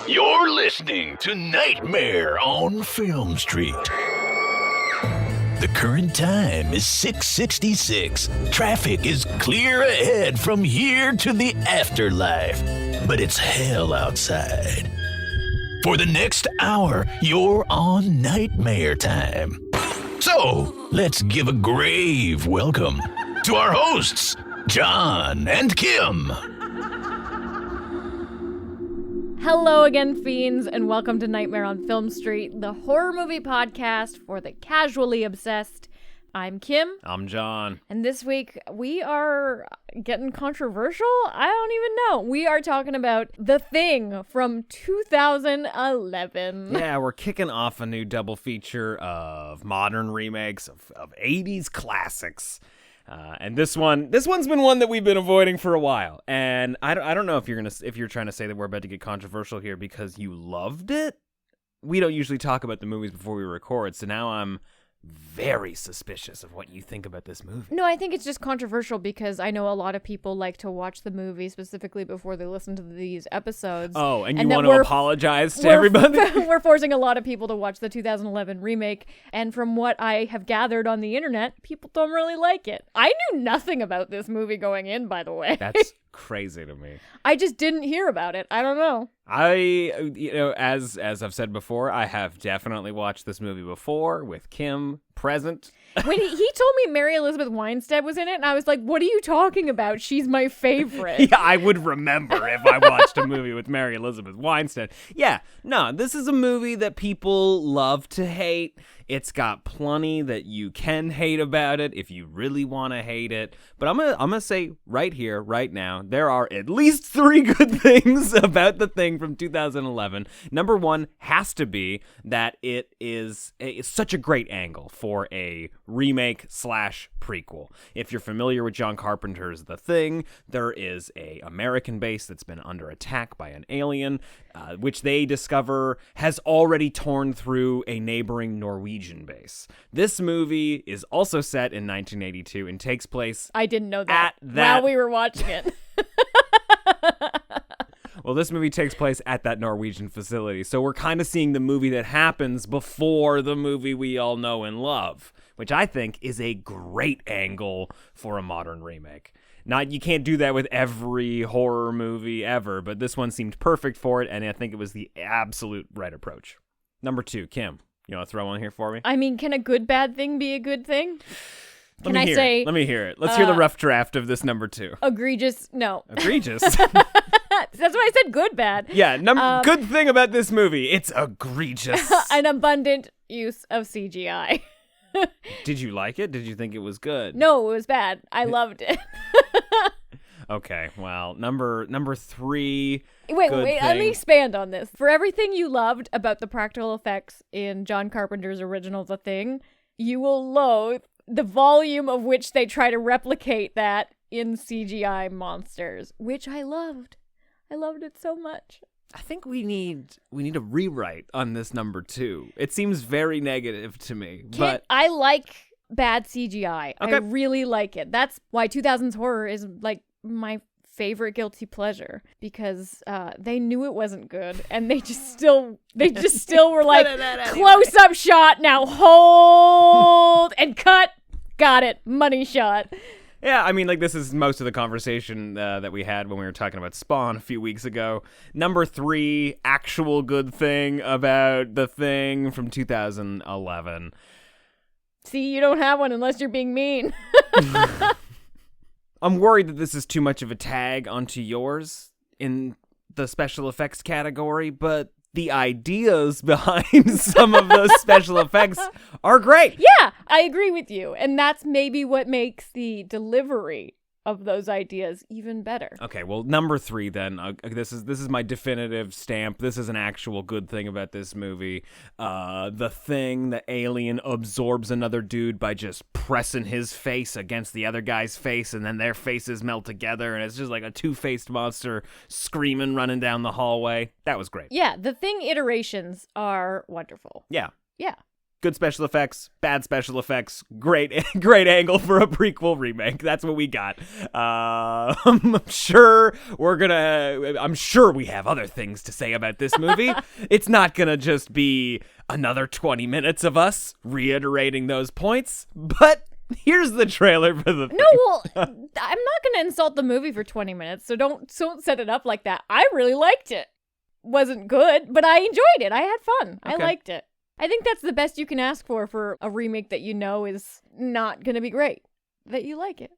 You're listening to Nightmare on Film Street. The current time is 6:66. Traffic is clear ahead from here to the afterlife, but it's hell outside. For the next hour, you're on Nightmare time. So, let's give a grave welcome to our hosts, John and Kim. Hello again, fiends, and welcome to Nightmare on Film Street, the horror movie podcast for the casually obsessed. I'm Kim. I'm John. And this week, we are getting controversial? I don't even know. We are talking about The Thing from 2011. Yeah, we're kicking off a new double feature of modern remakes of 80s classics. And this one's been one that we've been avoiding for a while. And I don't know if you're trying to say that we're about to get controversial here because you loved it. We don't usually talk about the movies before we record, so now I'm very suspicious of what you think about this movie. No, I think it's just controversial because I know a lot of people like to watch the movie specifically before they listen to these episodes. Oh, and you want to apologize to everybody? We're forcing a lot of people to watch the 2011 remake, and from what I have gathered on the internet, people don't really like it. I knew nothing about this movie going in, by the way. That's crazy to me. I just didn't hear about it. I don't know. As I've said before, I have definitely watched this movie before with Kim present. When he told me Mary Elizabeth Winstead was in it, and I was like, what are you talking about? She's my favorite. Yeah, I would remember if I watched a movie with Mary Elizabeth Winstead. Yeah, no, this is a movie that people love to hate. It's got plenty that you can hate about it if you really want to hate it. But I'm gonna say right here, right now, there are at least 3 good things about The Thing from 2011. Number one has to be that it's such a great angle for a remake / prequel. If you're familiar with John Carpenter's The Thing, there is a American base that's been under attack by an alien, which they discover has already torn through a neighboring Norwegian base. This movie is also set in 1982 and takes place I didn't know that while we were watching it. Well, this movie takes place at that Norwegian facility, so we're kind of seeing the movie that happens before the movie we all know and love, which I think is a great angle for a modern remake. You can't do that with every horror movie ever, but this one seemed perfect for it, and I think it was the absolute right approach. Number 2, Kim, you want to throw one here for me? I mean, can a good bad thing be a good thing? Let me hear it. Let's hear the rough draft of this number 2. Egregious? No. Egregious? That's why I said good bad. Yeah, good thing about this movie, it's egregious. An abundant use of CGI. Did you like it? Did you think it was good? No, it was bad. I loved it. Okay, well, number 3. Wait, let me expand on this. For everything you loved about the practical effects in John Carpenter's original The Thing, you will loathe the volume of which they try to replicate that in CGI monsters, which I loved. I loved it so much. I think we need a rewrite on this number 2. It seems very negative to me. But I like bad CGI. Okay. I really like it. That's why 2000s horror is like my favorite guilty pleasure, because they knew it wasn't good and they just still were like, close up shot, now hold and cut, got it, money shot. Yeah, I mean, like, this is most of the conversation that we had when we were talking about Spawn a few weeks ago. Number 3, actual good thing about The Thing from 2011. See, you don't have one unless you're being mean. I'm worried that this is too much of a tag onto yours in the special effects category, but the ideas behind some of those special effects are great. Yeah, I agree with you. And that's maybe what makes the delivery of those ideas even better. Okay, well, number 3 then. This is my definitive stamp. This is an actual good thing about this movie. The Thing, the alien absorbs another dude by just pressing his face against the other guy's face, and then their faces melt together, and it's just like a two-faced monster screaming, running down the hallway. That was great. Yeah, The Thing iterations are wonderful. Yeah. Yeah. good special effects, bad special effects, great angle for a prequel remake. That's what we got. I'm sure we have other things to say about this movie. It's not gonna just be another 20 minutes of us reiterating those points, but here's the trailer for the thing. No, well, I'm not going to insult the movie for 20 minutes, so don't set it up like that. I really liked it. Wasn't good, but I enjoyed it. I had fun. Okay. I liked it. I think that's the best you can ask for a remake that you know is not going to be great. That you like it.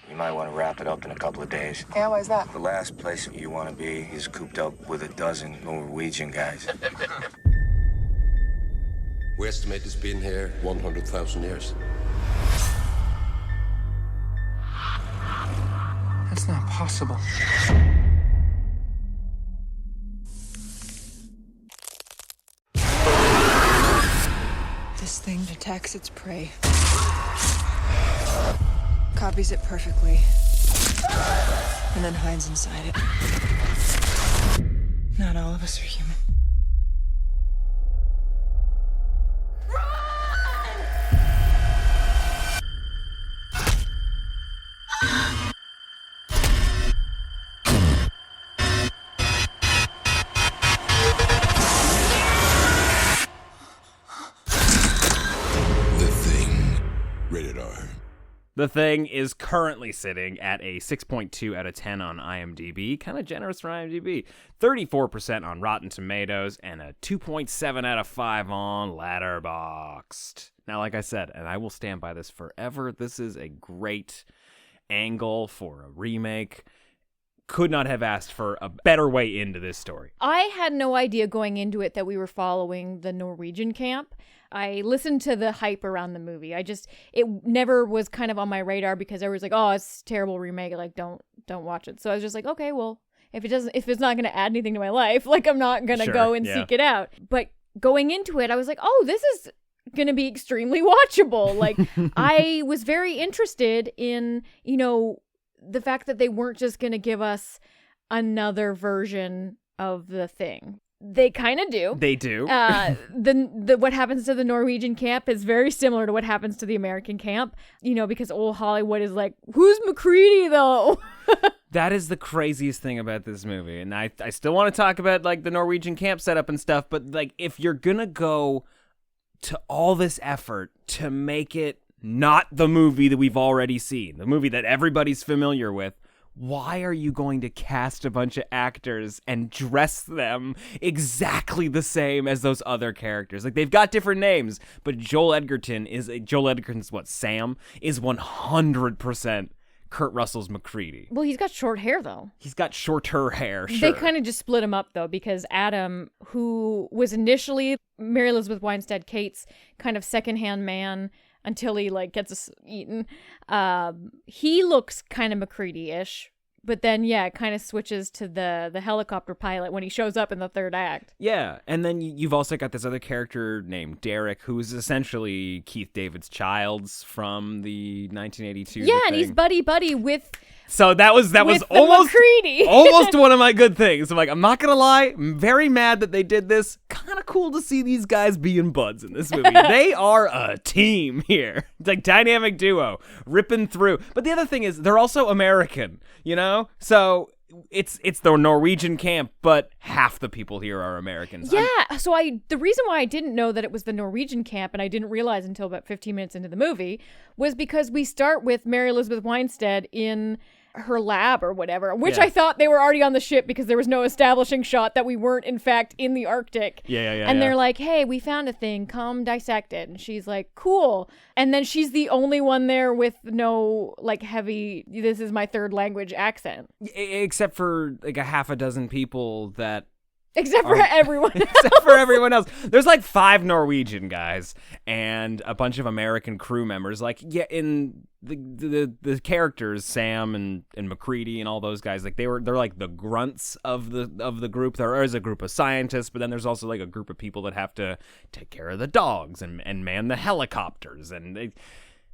You might want to wrap it up in a couple of days. Yeah, why is that? The last place you want to be is cooped up with a dozen Norwegian guys. We estimate it's been here 100,000 years. That's not possible. This thing detects its prey. Copies it perfectly. And then hides inside it. Not all of us are human. The Thing is currently sitting at a 6.2 out of 10 on IMDb. Kind of generous for IMDb. 34% on Rotten Tomatoes and a 2.7 out of 5 on Letterboxd. Now, like I said, and I will stand by this forever, this is a great angle for a remake. Could not have asked for a better way into this story. I had no idea going into it that we were following the Norwegian camp. I listened to the hype around the movie. It never was kind of on my radar because everyone's like, oh, it's a terrible remake. Like, don't watch it. So I was just like, okay, well, if it's not going to add anything to my life, like, I'm not going to go and seek it out. But going into it, I was like, oh, this is going to be extremely watchable. Like, I was very interested in, the fact that they weren't just going to give us another version of The Thing. They kind of do. They do. What happens to the Norwegian camp is very similar to what happens to the American camp, because old Hollywood is like, who's McCready though? That is the craziest thing about this movie. And I still want to talk about like the Norwegian camp setup and stuff, but like if you're going to go to all this effort to make it not the movie that we've already seen, the movie that everybody's familiar with, why are you going to cast a bunch of actors and dress them exactly the same as those other characters? Like, they've got different names, but Joel Edgerton's Sam is 100% Kurt Russell's McCready. Well, he's got short hair, though. He's got shorter hair, sure. They kind of just split him up, though, because Adam, who was initially Mary Elizabeth Winstead, Kate's kind of secondhand man, until he gets us eaten. He looks kind of McCready-ish, but then it kind of switches to the helicopter pilot when he shows up in the third act. Yeah, and then you've also got this other character named Derek, who is essentially Keith David's Childs from the 1982. Yeah, and he's buddy with. So that was almost one of my good things. I'm not gonna lie, I'm very mad that they did this. Kind of cool to see these guys being buds in this movie. They are a team here. It's like dynamic duo ripping through. But the other thing is they're also American, So it's the Norwegian camp, but half the people here are Americans. Yeah. So the reason why I didn't know that it was the Norwegian camp, and I didn't realize until about 15 minutes into the movie, was because we start with Mary Elizabeth Winstead in her lab or whatever, which I thought they were already on the ship because there was no establishing shot that we weren't in fact in the Arctic. And they're like, hey, we found a thing, come dissect it. And she's like, cool. And then she's the only one there with no heavy, this is my third language accent. Except for a half a dozen people that Except for everyone else. Except for everyone else. There's 5 Norwegian guys and a bunch of American crew members. In the characters, Sam and McCready and all those guys, they're the grunts of the group. There is a group of scientists, but then there's also a group of people that have to take care of the dogs and man the helicopters. And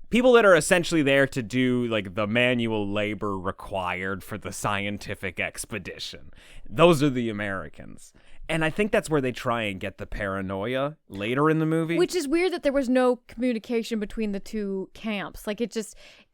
People that are essentially there to do like the manual labor required for the scientific expedition. Those are the Americans. And I think that's where they try and get the paranoia later in the movie. Which is weird that there was no communication between the two camps. Like,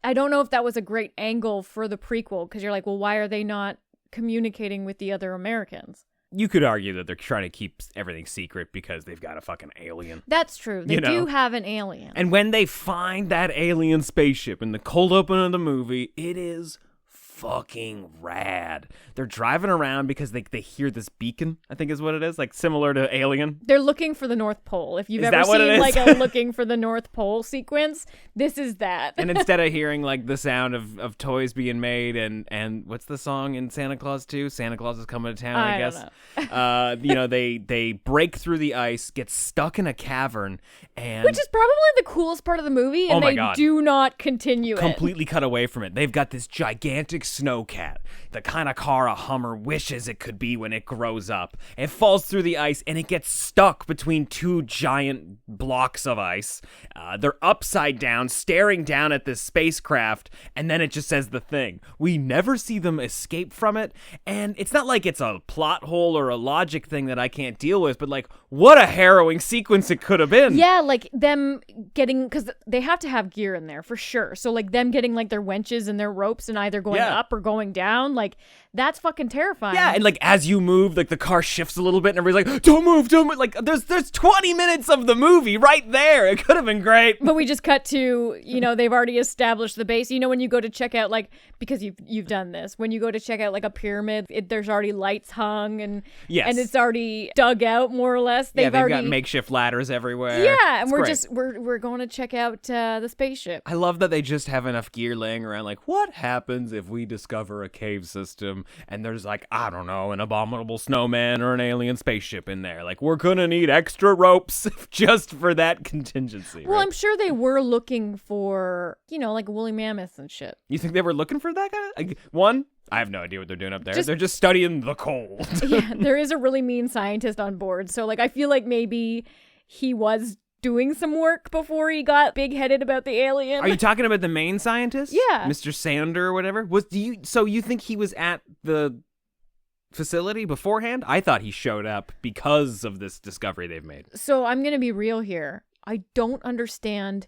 I don't know if that was a great angle for the prequel, because you're like, well, why are they not communicating with the other Americans? You could argue that they're trying to keep everything secret because they've got a fucking alien. That's true. They do have an alien. And when they find that alien spaceship in the cold open of the movie, it is fucking rad. They're driving around because they hear this beacon, I think is what it is, like similar to Alien. They're looking for the North Pole. If you've Is ever that what it seen is? like a looking for the North Pole sequence, this is that. And instead of hearing like the sound of toys being made and what's the song in Santa Claus 2? Santa Claus is coming to town, I guess. Don't know. They break through the ice, get stuck in a cavern, and Which is probably the coolest part of the movie, and Oh my they God. do not continue completely cut away from it. They've got this gigantic snowcat, the kind of car a Hummer wishes it could be when it grows up. It falls through the ice and it gets stuck between two giant blocks of ice. They're upside down, staring down at this spacecraft, and then it just says the thing. We never see them escape from it, and it's not like it's a plot hole or a logic thing that I can't deal with, but like, what a harrowing sequence it could have been. Yeah, like them getting, because they have to have gear in there for sure. So like them getting like their winches and their ropes and either going up or going down, like that's fucking terrifying. Yeah, and like as you move, like the car shifts a little bit and everybody's like, don't move. Like there's 20 minutes of the movie right there. It could have been great. But we just cut to, they've already established the base. When you go to check out, like, because you've done this, when you go to check out like a pyramid, there's already lights hung and it's already dug out more or less. They've got makeshift ladders everywhere. Yeah, and It's we're going to check out the spaceship. I love that they just have enough gear laying around. Like, what happens if we discover a cave system and there's like, I don't know, an abominable snowman or an alien spaceship in there? Like, we're gonna need extra ropes just for that contingency. Well, right? I'm sure they were looking for, like woolly mammoths and shit. You think they were looking for that kind of one? I have no idea what they're doing up there. They're just studying the cold. Yeah, there is a really mean scientist on board. So, like, I feel like maybe he was doing some work before he got big-headed about the alien. Are you talking about the main scientist? Yeah. Mr. Sander or whatever? So you think he was at the facility beforehand? I thought he showed up because of this discovery they've made. So I'm going to be real here. I don't understand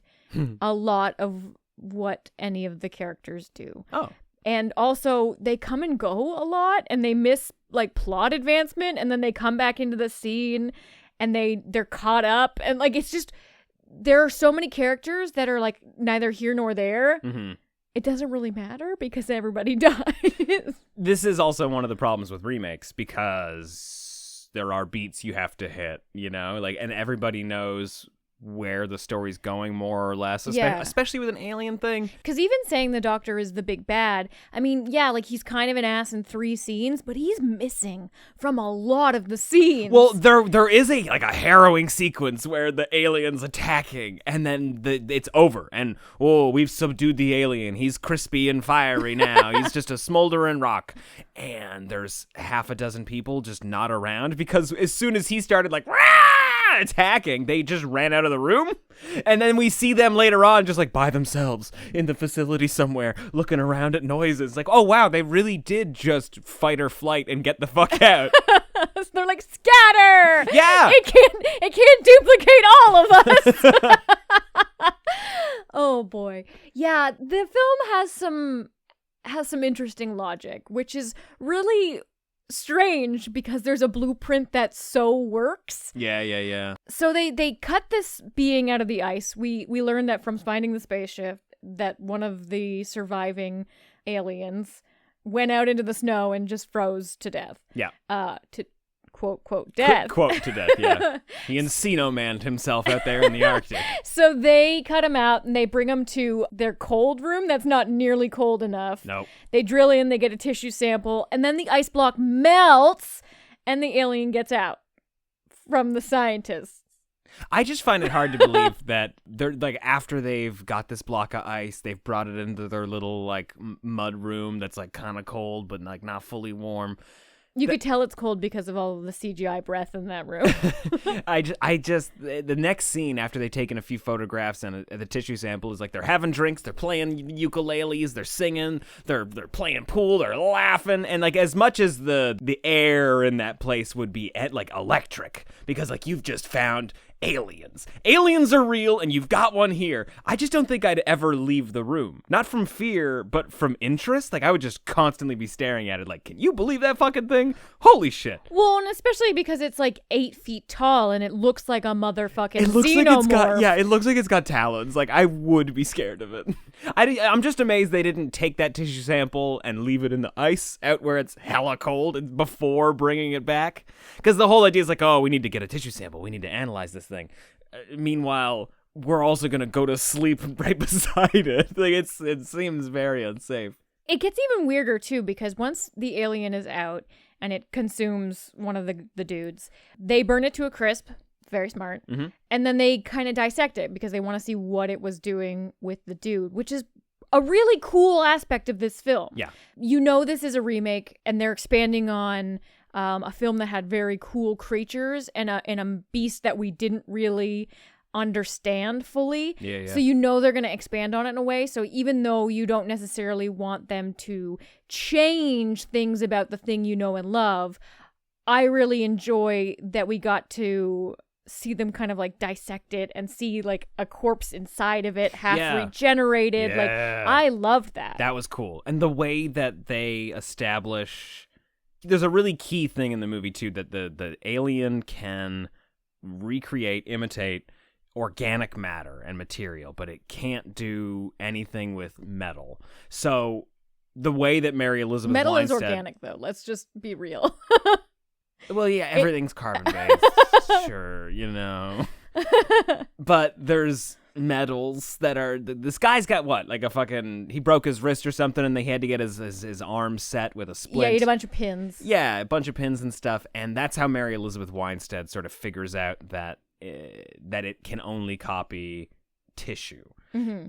a lot of what any of the characters do. Oh. And also, they come and go a lot, and they miss, like, plot advancement, and then they come back into the scene, and they're caught up. And, like, it's just, there are so many characters that are, like, neither here nor there. Mm-hmm. It doesn't really matter because everybody dies. This is also one of the problems with remakes because there are beats you have to hit, and everybody knows where the story's going more or less, especially with an alien thing. Because even saying the Doctor is the big bad, I mean, yeah, like he's kind of an ass in 3 scenes, but he's missing from a lot of the scenes. Well, there is a harrowing sequence where the alien's attacking and then it's over and we've subdued the alien. He's crispy and fiery now. He's just a smoldering rock. And there's half a dozen people just not around because as soon as he started like attacking, they just ran out of the room. And then we see them later on just like by themselves in the facility somewhere looking around at noises. Like, oh wow, they really did just fight or flight and get the fuck out. So they're like, scatter! Yeah! It can't duplicate all of us. Oh boy. Yeah, the film has some interesting logic, which is really strange because there's a blueprint that so works. Yeah. So they cut this being out of the ice. We learned that from finding the spaceship that one of the surviving aliens went out into the snow and just froze to death. Yeah. To quote death. Quote to death, yeah. He Encino-manned himself out there in the Arctic. So they cut him out and they bring him to their cold room that's not nearly cold enough. Nope. They drill in, they get a tissue sample, and then the ice block melts and the alien gets out from the scientists. I just find it hard to believe that they're like after they've got this block of ice, they've brought it into their little like mud room that's like kind of cold but like not fully warm. You could tell it's cold because of all of the CGI breath in that room. The next scene after they've taken a few photographs and the tissue sample is like they're having drinks, they're playing ukuleles, they're singing, they're playing pool, they're laughing, and like as much as the air in that place would be like electric because like you've just found aliens. Aliens are real and you've got one here. I just don't think I'd ever leave the room. Not from fear, but from interest. Like I would just constantly be staring at it like, can you believe that fucking thing? Holy shit. Well, and especially because it's like 8 feet tall and it looks like a motherfucking It looks xenomorph. like it's got, yeah, it looks like it's got talons. Like I would be scared of it. I'm just amazed they didn't take that tissue sample and leave it in the ice out where it's hella cold before bringing it back. Because the whole idea is like, oh, we need to get a tissue sample. We need to analyze this thing. Meanwhile, we're also going to go to sleep right beside it. Like it seems very unsafe. It gets even weirder, too, because once the alien is out and it consumes one of the dudes, they burn it to a crisp. Very smart. Mm-hmm. And then they kind of dissect it because they want to see what it was doing with the dude, which is a really cool aspect of this film. Yeah. You know this is a remake, and they're expanding on a film that had very cool creatures and a beast that we didn't really understand fully. Yeah. So you know they're going to expand on it in a way. So even though you don't necessarily want them to change things about the thing you know and love, I really enjoy that we got to see them kind of like dissect it and see like a corpse inside of it half regenerated. Like I loved that. That was cool. And the way that they establish, there's a really key thing in the movie too, that the alien can recreate, imitate organic matter and material, but it can't do anything with metal. So the way that Mary Elizabeth Metal Winstead, is organic though. Let's just be real. Well, yeah, everything's carbon-based, sure, you know. But there's metals that are... This guy's got what? Like a fucking... He broke his wrist or something and they had to get his arm set with a splint. Yeah, he had a bunch of pins. Yeah, a bunch of pins and stuff. And that's how Mary Elizabeth Winstead sort of figures out that it can only copy tissue. Mm-hmm.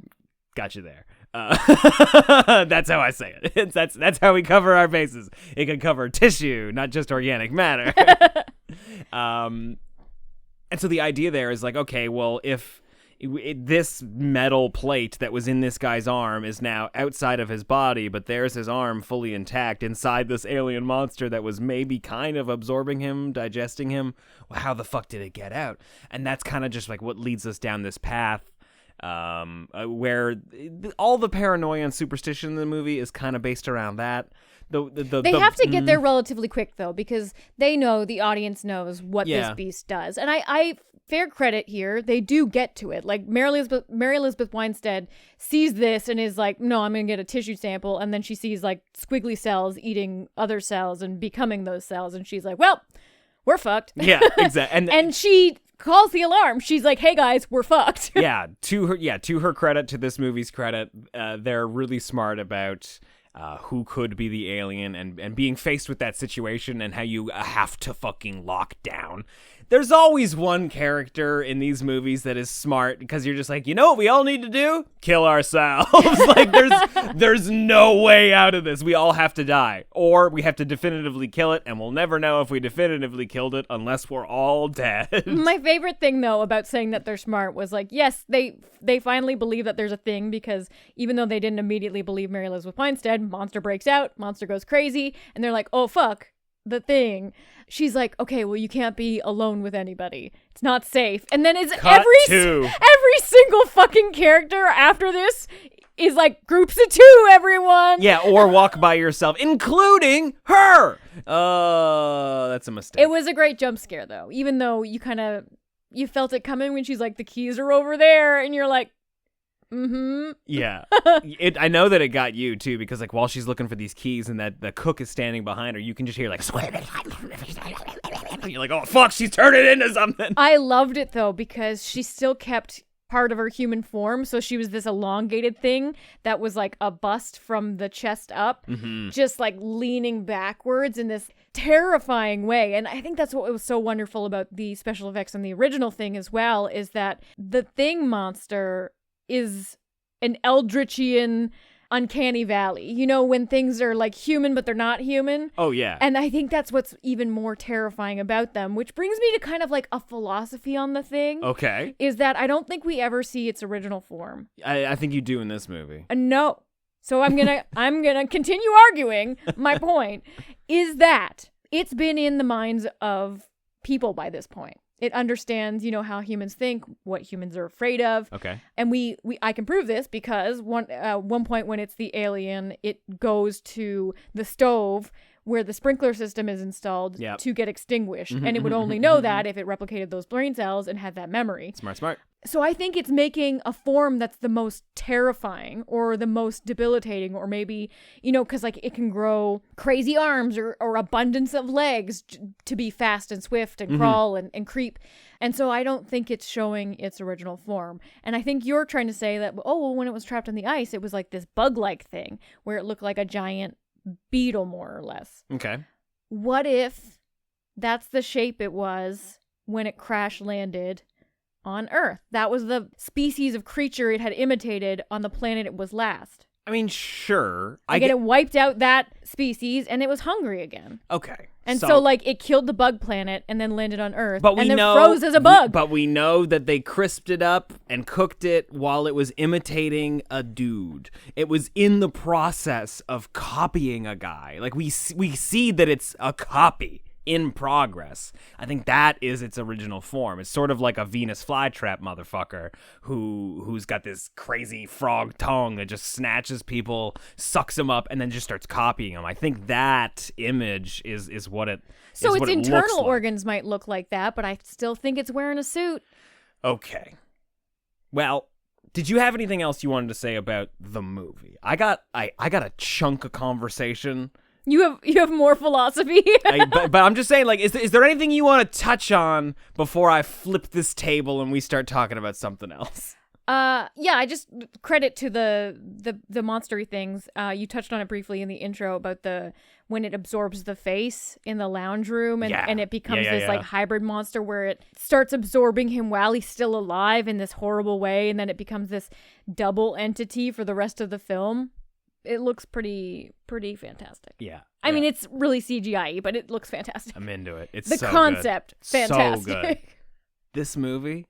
Got you there. That's how I say it. That's how we cover our bases. It can cover tissue, not just organic matter. And so the idea there is like, okay, well, if this metal plate that was in this guy's arm is now outside of his body, but there's his arm fully intact inside this alien monster that was maybe kind of absorbing him, digesting him, well, how the fuck did it get out? And that's kind of just like what leads us down this path. Where all the paranoia and superstition in the movie is kind of based around that. They have to get there relatively quick though, because they know, the audience knows what this beast does. And I fair credit here, they do get to it. Like Mary Elizabeth Winstead sees this and is like, no, I'm gonna get a tissue sample, and then she sees like squiggly cells eating other cells and becoming those cells, and she's like, well, we're fucked. Yeah, exactly. And she calls the alarm. She's like, hey guys, we're fucked. To her credit, to this movie's credit, they're really smart about who could be the alien and being faced with that situation and how you have to fucking lock down. There's always one character in these movies that is smart because you're just like, you know what we all need to do? Kill ourselves. Like there's no way out of this. We all have to die. Or we have to definitively kill it, and we'll never know if we definitively killed it unless we're all dead. My favorite thing though about saying that they're smart was like, yes, they finally believe that there's a thing, because even though they didn't immediately believe Mary Elizabeth Winstead, monster breaks out, monster goes crazy, and they're like, oh fuck, the thing. She's like, okay, well, you can't be alone with anybody. It's not safe. And then every single fucking character after this is like groups of 2, everyone. Yeah, or walk by yourself, including her. That's a mistake. It was a great jump scare though, even though you felt it coming when she's like, the keys are over there, and you're like, mm-hmm. Yeah. I know that it got you too, because like while she's looking for these keys and that the cook is standing behind her, you can just hear like you're like, oh fuck, she's turning into something. I loved it though, because she still kept part of her human form, so she was this elongated thing that was like a bust from the chest up, just like leaning backwards in this terrifying way. And I think that's what was so wonderful about the special effects in the original thing as well, is that the thing monster is an eldritchian uncanny valley. You know, when things are like human, but they're not human. Oh, yeah. And I think that's what's even more terrifying about them, which brings me to kind of like a philosophy on the thing. Okay. Is that I don't think we ever see its original form. I think you do in this movie. No. So I'm gonna continue arguing. My point is that it's been in the minds of people by this point. It understands, you know, how humans think, what humans are afraid of. Okay. And I can prove this because one point when it's the alien, it goes to the stove where the sprinkler system is installed to get extinguished. And it would only know that if it replicated those brain cells and had that memory. Smart. So I think it's making a form that's the most terrifying or the most debilitating, or maybe, you know, because like it can grow crazy arms or abundance of legs to be fast and swift and crawl and creep. And so I don't think it's showing its original form. And I think you're trying to say that, when it was trapped in the ice, it was like this bug-like thing where it looked like a giant beetle, more or less. Okay. What if that's the shape it was when it crash landed on Earth? That was the species of creature it had imitated on the planet it was last. I mean, sure. It wiped out that species and it was hungry again. Okay. And so like it killed the bug planet and then landed on Earth but and then froze as a bug. But we know that they crisped it up and cooked it while it was imitating a dude. It was in the process of copying a guy. Like we see that it's a copy in progress. I think that is its original form. It's sort of like a Venus flytrap motherfucker who's got this crazy frog tongue that just snatches people, sucks them up, and then just starts copying them. I think that image is what it. So is its what it looks internal like. organs might look like that, but I still think it's wearing a suit. Okay. Well, did you have anything else you wanted to say about the movie? I got a chunk of conversation. You have more philosophy. but I'm just saying, like, is there anything you want to touch on before I flip this table and we start talking about something else? Yeah, I just credit to the monstery things. You touched on it briefly in the intro about when it absorbs the face in the lounge room and it becomes this like hybrid monster where it starts absorbing him while he's still alive in this horrible way, and then it becomes this double entity for the rest of the film. It looks pretty fantastic. Yeah. I mean, it's really CGI-y, but it looks fantastic. I'm into it. It's the so concept, good. fantastic. So good. This movie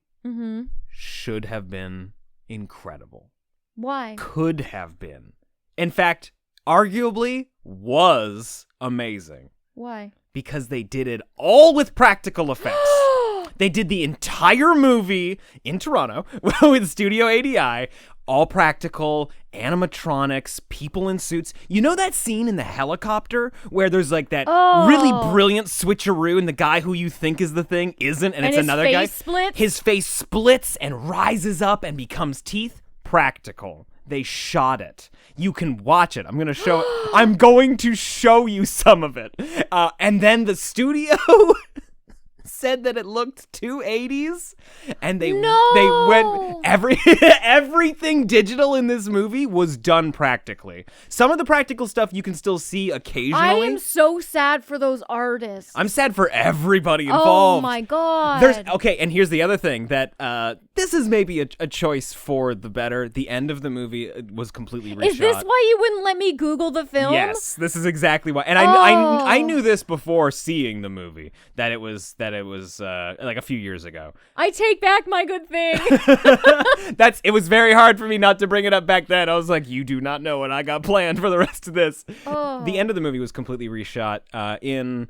should have been incredible. Why? Could have been. In fact, arguably was amazing. Why? Because they did it all with practical effects. They did the entire movie in Toronto with Studio ADI, all practical, animatronics, people in suits. You know that scene in the helicopter where there's like that really brilliant switcheroo and the guy who you think is the thing isn't, and it's another guy? His face splits and rises up and becomes teeth. Practical. They shot it. You can watch it. I'm going to show you some of it. And then the studio said that it looked too 80s, and they went everything digital in this movie was done practically. Some of the practical stuff you can still see occasionally. I am so sad for those artists. I'm sad for everybody involved. Oh my god. And here's the other thing that this is maybe a choice for the better. The end of the movie was completely reshot. Is this why you wouldn't let me Google the film? Yes, this is exactly why. And I knew this before seeing the movie that it was like a few years ago. I take back my good thing. It was very hard for me not to bring it up back then. I was like, you do not know what I got planned for the rest of this. The end of the movie was completely reshot in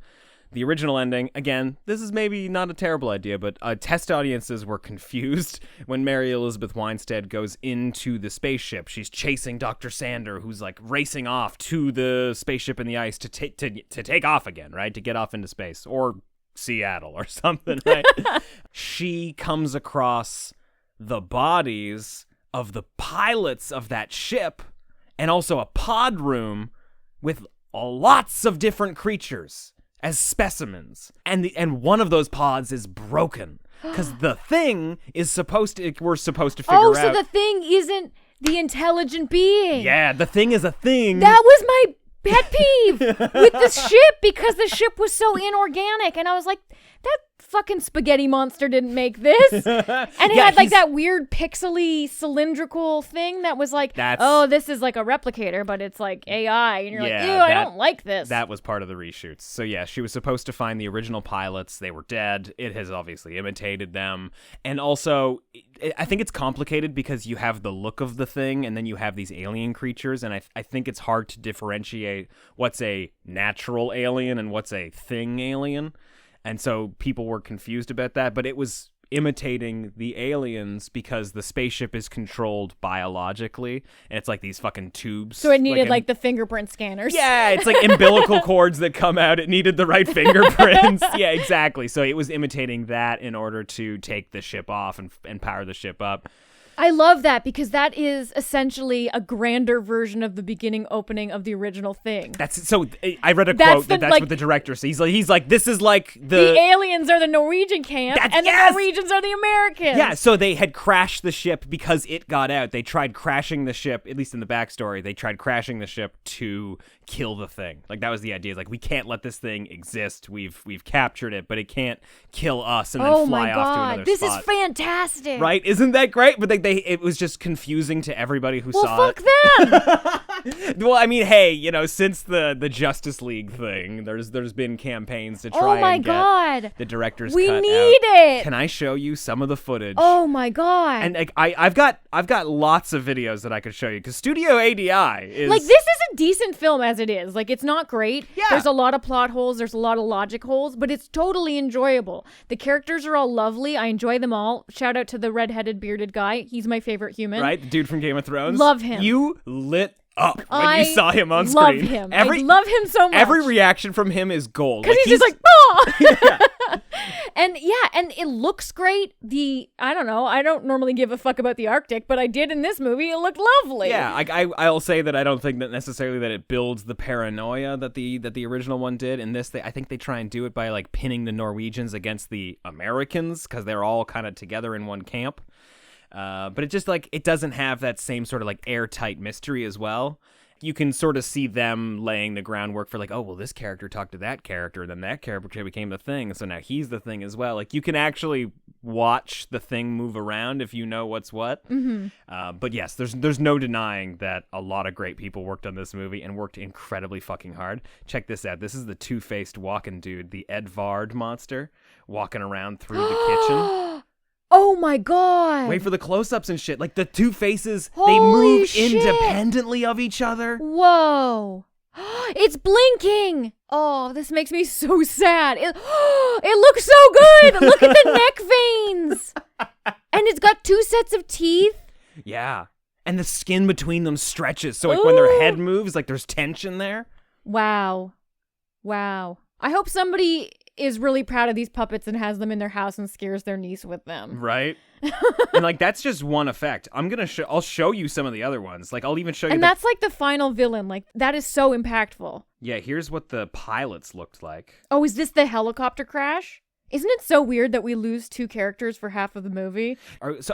the original ending. Again, this is maybe not a terrible idea, but test audiences were confused when Mary Elizabeth Winstead goes into the spaceship. She's chasing Dr. Sander, who's like racing off to the spaceship in the ice to take off again, right? To get off into space or Seattle or something, right? She comes across the bodies of the pilots of that ship and also a pod room with lots of different creatures as specimens. And one of those pods is broken because the thing is we're supposed to figure out. Oh, so the thing isn't the intelligent being. Yeah, the thing is a thing. That was my pet peeve with the ship, because the ship was so inorganic, and I was like, that fucking spaghetti monster didn't make this. And it had like that weird pixely cylindrical thing that was like, oh, this is like a replicator, but it's like AI. And you're like, ew, I don't like this. That was part of the reshoots. So yeah, she was supposed to find the original pilots. They were dead. It has obviously imitated them. And also, I think it's complicated because you have the look of the thing and then you have these alien creatures. And I think it's hard to differentiate what's a natural alien and what's a thing alien. And so people were confused about that, but it was imitating the aliens because the spaceship is controlled biologically, and it's like these fucking tubes. So it needed like the fingerprint scanners. Yeah, it's like umbilical cords that come out. It needed the right fingerprints. Yeah, exactly. So it was imitating that in order to take the ship off and power the ship up. I love that because that is essentially a grander version of the beginning opening of the original thing. I read a quote that's what the director says. He's like, this is like the aliens are the Norwegian camp and the Norwegians are the Americans. Yeah, so they had crashed the ship because it got out. They tried crashing the ship, at least in the backstory, they tried crashing the ship to kill the thing. Like that was the idea. It's like, we can't let this thing exist. We've captured it, but it can't kill us and then fly off to another this spot. This is fantastic. Right? Isn't that great? But it was just confusing to everybody who saw it. Well, fuck them. Well, I mean, hey, since the Justice League thing, there's been campaigns to try and get the director's cut out. We need it. Can I show you some of the footage? Oh my god. And like, I've got lots of videos that I could show you because Studio ADI is like, this is a decent film as it is. Like, it's not great. Yeah. There's a lot of plot holes. There's a lot of logic holes, but it's totally enjoyable. The characters are all lovely. I enjoy them all. Shout out to the redheaded bearded guy. He's my favorite human. Right? The dude from Game of Thrones. Love him. You lit up when you saw him on screen. I love him so much. Every reaction from him is gold. Because he's just like, oh! And it looks great. I don't know. I don't normally give a fuck about the Arctic, but I did in this movie. It looked lovely. Yeah, I'll say that I don't think that necessarily that it builds the paranoia that the original one did. In this, I think they try and do it by like pinning the Norwegians against the Americans because they're all kind of together in one camp. But it just like it doesn't have that same sort of like airtight mystery as well. You can sort of see them laying the groundwork for like, oh well, this character talked to that character, then that character became the thing, so now he's the thing as well. Like you can actually watch the thing move around if you know what's what. Mm-hmm. But yes, there's no denying that a lot of great people worked on this movie and worked incredibly fucking hard. Check this out. This is the two-faced walking dude, the Edvard monster, walking around through the kitchen. Oh my god. Wait for the close-ups and shit. Like the two faces, Holy they move shit. independently of each other. Whoa. It's blinking. Oh, this makes me so sad. It looks so good. Look at the neck veins. And it's got two sets of teeth. Yeah. And the skin between them stretches. So like when their head moves, like there's tension there. Wow. I hope somebody is really proud of these puppets and has them in their house and scares their niece with them. Right. And like that's just one effect. I'll show you some of the other ones. Like I'll even show you. And that's like the final villain. Like that is so impactful. Yeah, here's what the pilots looked like. Oh, is this the helicopter crash? Isn't it so weird that we lose two characters for half of the movie?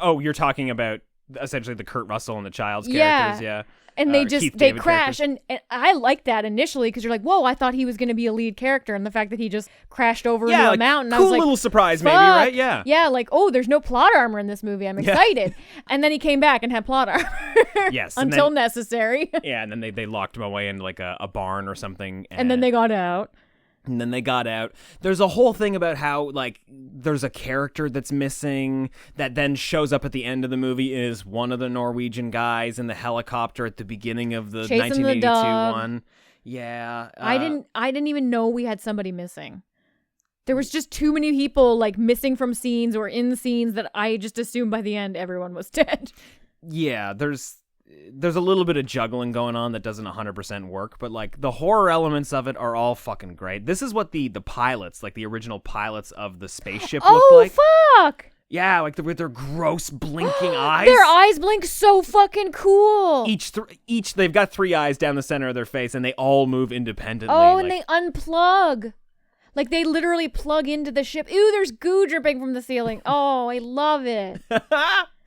You're talking about essentially the Kurt Russell and the Child's characters, yeah. And they crash, and I like that initially because you're like, whoa, I thought he was going to be a lead character, and the fact that he just crashed over into a mountain, cool I was like, little surprise, fuck. maybe, right? Yeah, yeah, like there's no plot armor in this movie. I'm excited, and then he came back and had plot armor. Yes, until necessary. Yeah, and then they locked him away in like a barn or something, and then they got out. And then they got out. There's a whole thing about how, like, there's a character that's missing that then shows up at the end of the movie is one of the Norwegian guys in the helicopter at the beginning of the Chasing 1982 the dog. one. Yeah. I didn't even know we had somebody missing. There was just too many people, like, missing from scenes or in scenes that I just assumed by the end everyone was dead. Yeah, there's a little bit of juggling going on that doesn't 100% work, but like the horror elements of it are all fucking great. This is what the pilots, like the original pilots of the spaceship looked like. Oh, fuck! Yeah, like with their gross blinking eyes. Their eyes blink so fucking cool. Each they've got three eyes down the center of their face and they all move independently. Oh, and they unplug. Like they literally plug into the ship. Ooh, there's goo dripping from the ceiling. Oh, I love it.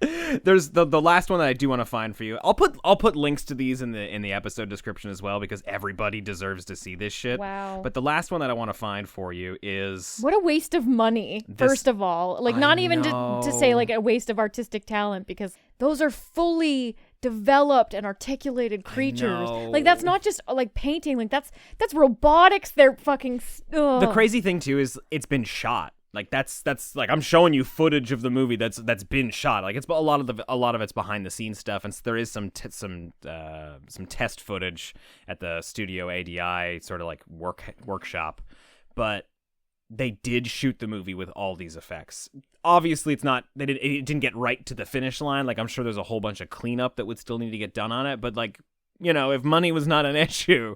There's the last one that I do want to find for you. I'll put links to these in the episode description as well, because everybody deserves to see this shit. Wow. But the last one that I want to find for you is what a waste of money. First of all, like not even to say like a waste of artistic talent, because those are fully developed and articulated creatures. Like that's not just like painting. Like that's robotics. They're fucking. Ugh. The crazy thing too is it's been shot. Like that's like I'm showing you footage of the movie that's been shot. Like it's a lot of it's behind the scenes stuff, and there is some test footage at the studio ADI sort of like workshop, but they did shoot the movie with all these effects. Obviously, it didn't get right to the finish line. Like I'm sure there's a whole bunch of cleanup that would still need to get done on it, but like. You know, if money was not an issue,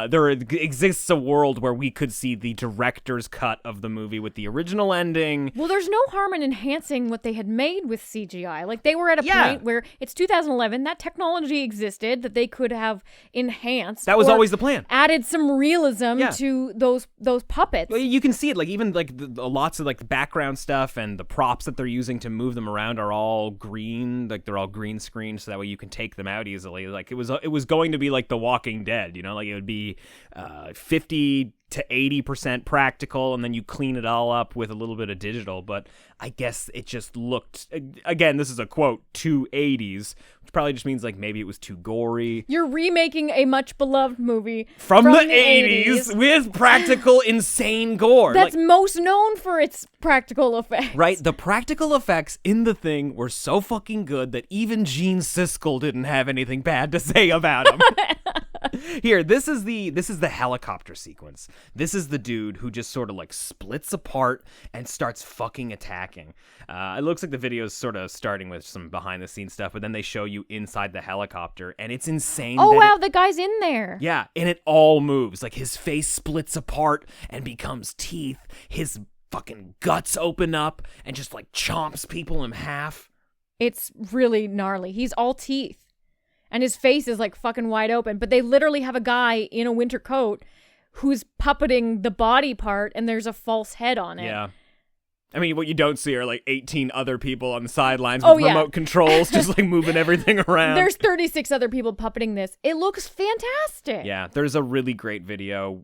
there exists a world where we could see the director's cut of the movie with the original ending. Well, there's no harm in enhancing what they had made with CGI. Like, they were at a point where it's 2011, that technology existed that they could have enhanced. That was always the plan. Added some realism to those puppets. Well, you can see it, like, even, like, lots of, like, the background stuff and the props that they're using to move them around are all green. Like, they're all green screened, so that way you can take them out easily. Like, it was going to be like The Walking Dead, you know, like it would be 50 to 80% practical, and then you clean it all up with a little bit of digital. But I guess it just looked, again, this is a quote, too 80s, which probably just means like maybe it was too gory. You're remaking a much beloved movie from the 80s with practical insane gore. That's most known for its practical effects. Right, the practical effects in the thing were so fucking good that even Gene Siskel didn't have anything bad to say about them. Here, this is the helicopter sequence. This is the dude who just sort of like splits apart and starts fucking attacking. It looks like the video is sort of starting with some behind the scenes stuff, but then they show you inside the helicopter, and it's insane. Oh wow, the guy's in there. Yeah, and it all moves. Like his face splits apart and becomes teeth. His fucking guts open up and just like chomps people in half. It's really gnarly. He's all teeth. And his face is like fucking wide open. But they literally have a guy in a winter coat who's puppeting the body part, and there's a false head on it. Yeah. I mean, what you don't see are like 18 other people on the sidelines with remote controls, just like moving everything around. There's 36 other people puppeting this. It looks fantastic. Yeah, there's a really great video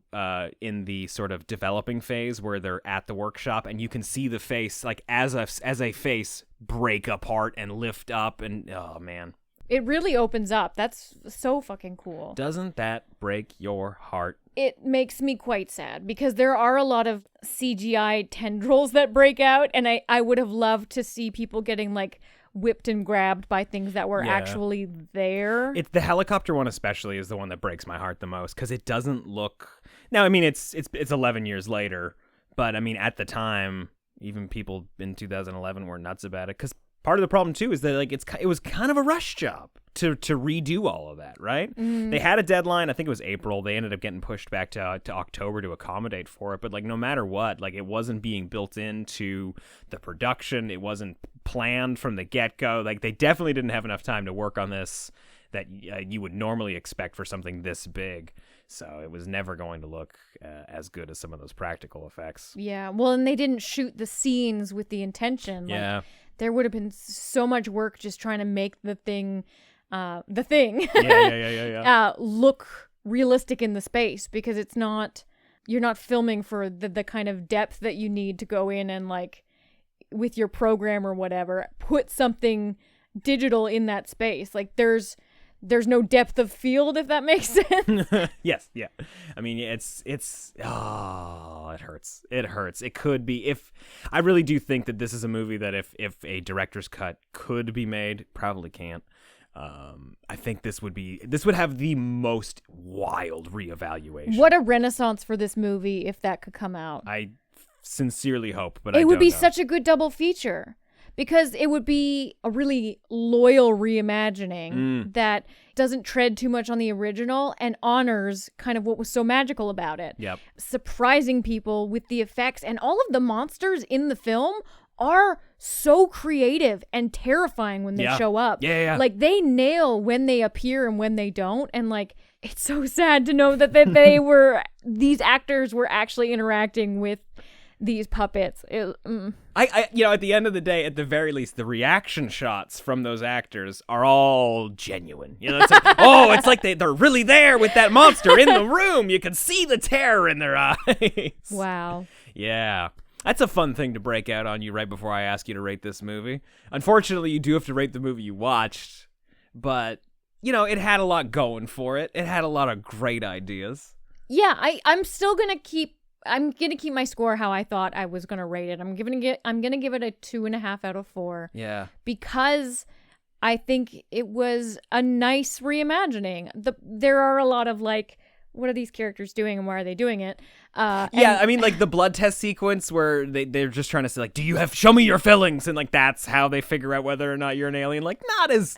in the sort of developing phase where they're at the workshop, and you can see the face, like as a face, break apart and lift up, and oh man. It really opens up. That's so fucking cool. Doesn't that break your heart? It makes me quite sad because there are a lot of CGI tendrils that break out, and I would have loved to see people getting like whipped and grabbed by things that were actually there. The helicopter one especially is the one that breaks my heart the most because it doesn't look. Now, I mean, it's 11 years later, but I mean, at the time, even people in 2011 were nuts about it because. Part of the problem too is that like it was kind of a rush job to redo all of that, right? They had a deadline. I think it was April. They ended up getting pushed back to October to accommodate for it. But like no matter what, like it wasn't being built into the production. It wasn't planned from the get-go. Like they definitely didn't have enough time to work on this that you would normally expect for something this big. So it was never going to look as good as some of those practical effects. Yeah, well, and they didn't shoot the scenes with the intention. Yeah. Like, there would have been so much work just trying to make the thing look realistic in the space, because it's not, you're not filming for the kind of depth that you need to go in and like with your program or whatever, put something digital in that space. Like there's no depth of field, if that makes sense. Yes, yeah. I mean, it hurts. It hurts. It could be, if I really do think that this is a movie that if a director's cut could be made, probably can't. I think this would have the most wild reevaluation. What a renaissance for this movie if that could come out. I sincerely hope, but it would be know. such a good double feature. Because it would be a really loyal reimagining that doesn't tread too much on the original and honors kind of what was so magical about it. Yep. Surprising people with the effects, and all of the monsters in the film are so creative and terrifying when they show up. Yeah. Like they nail when they appear and when they don't, and like it's so sad to know that these actors were actually interacting with these puppets. I at the end of the day, at the very least, the reaction shots from those actors are all genuine. It's like, it's like they're really there with that monster in the room. You can see the terror in their eyes. Wow. Yeah. That's a fun thing to break out on you right before I ask you to rate this movie. Unfortunately, you do have to rate the movie you watched, but, it had a lot going for it. It had a lot of great ideas. Yeah, I'm still going to keep my score how I thought I was going to rate it. I'm going to give it a 2.5 out of 4. Yeah. Because I think it was a nice reimagining. There are a lot of like, what are these characters doing and why are they doing it? I mean, like the blood test sequence where they're just trying to say, like, show me your fillings, and like that's how they figure out whether or not you're an alien. Like,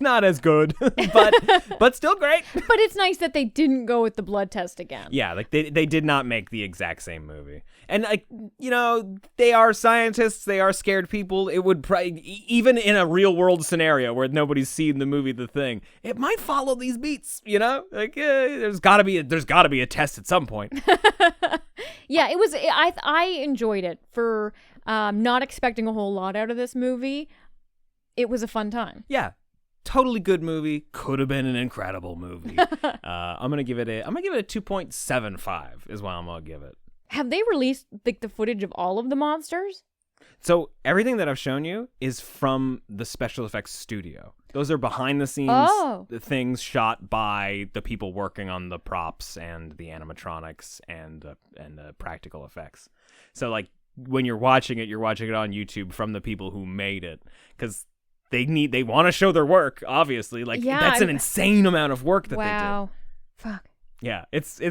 not as good, but still great. But it's nice that they didn't go with the blood test again. Yeah, like they did not make the exact same movie, and like they are scientists, they are scared people. It would probably, even in a real world scenario where nobody's seen the movie The Thing, it might follow these beats. Like there's got to be a test at some point. Yeah, it was. I enjoyed it for not expecting a whole lot out of this movie. It was a fun time. Yeah, totally good movie. Could have been an incredible movie. I'm gonna give it a 2.75 is what I'm gonna give it. Have they released like the footage of all of the monsters? So everything that I've shown you is from the special effects studio. Those are behind the scenes things shot by the people working on the props and the animatronics and the practical effects. So like when you're watching it on YouTube from the people who made it, because they want to show their work. Obviously, like that's an insane amount of work that they did. Wow, fuck. Yeah, it's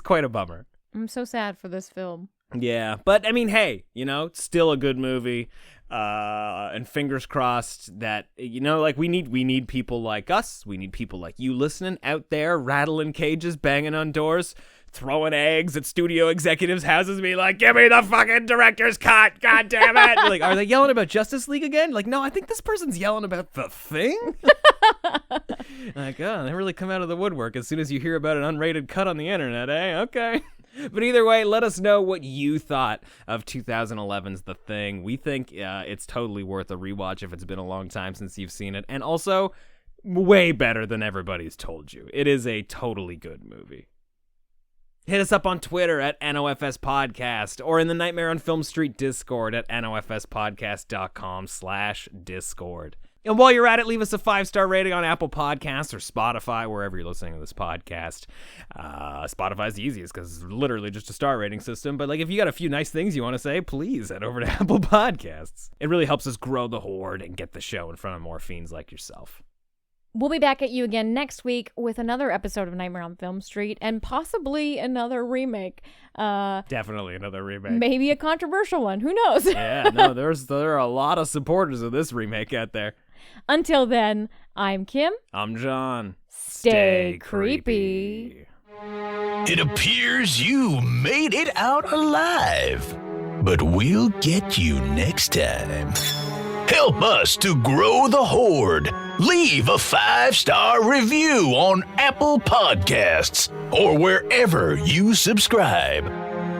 quite a bummer. I'm so sad for this film. Yeah, but I mean, hey, it's still a good movie. And fingers crossed that, like we need people like us. We need people like you listening out there, rattling cages, banging on doors, throwing eggs at studio executives' houses, be like, give me the fucking director's cut, god damn it. Like, are they yelling about Justice League again? Like, no, I think this person's yelling about The Thing. Like, they really come out of the woodwork as soon as you hear about an unrated cut on the internet, eh? Okay. But either way, let us know what you thought of 2011's The Thing. We think it's totally worth a rewatch if it's been a long time since you've seen it. And also, way better than everybody's told you. It is a totally good movie. Hit us up on Twitter at NOFS Podcast or in the Nightmare on Film Street Discord at nofspodcast.com/Discord. And while you're at it, leave us a 5-star rating on Apple Podcasts or Spotify, wherever you're listening to this podcast. Spotify's the easiest because it's literally just a star rating system. But like, if you got a few nice things you want to say, please head over to Apple Podcasts. It really helps us grow the horde and get the show in front of more fiends like yourself. We'll be back at you again next week with another episode of Nightmare on Film Street and possibly another remake. Definitely another remake. Maybe a controversial one. Who knows? Yeah, no, there are a lot of supporters of this remake out there. Until then, I'm Kim. I'm John. Stay creepy. It appears you made it out alive, but we'll get you next time. Help us to grow the horde. Leave a 5-star review on Apple Podcasts or wherever you subscribe.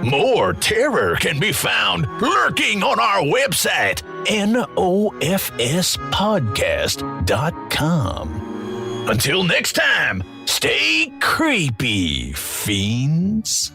More terror can be found lurking on our website, nofspodcast.com. Until next time, stay creepy, fiends.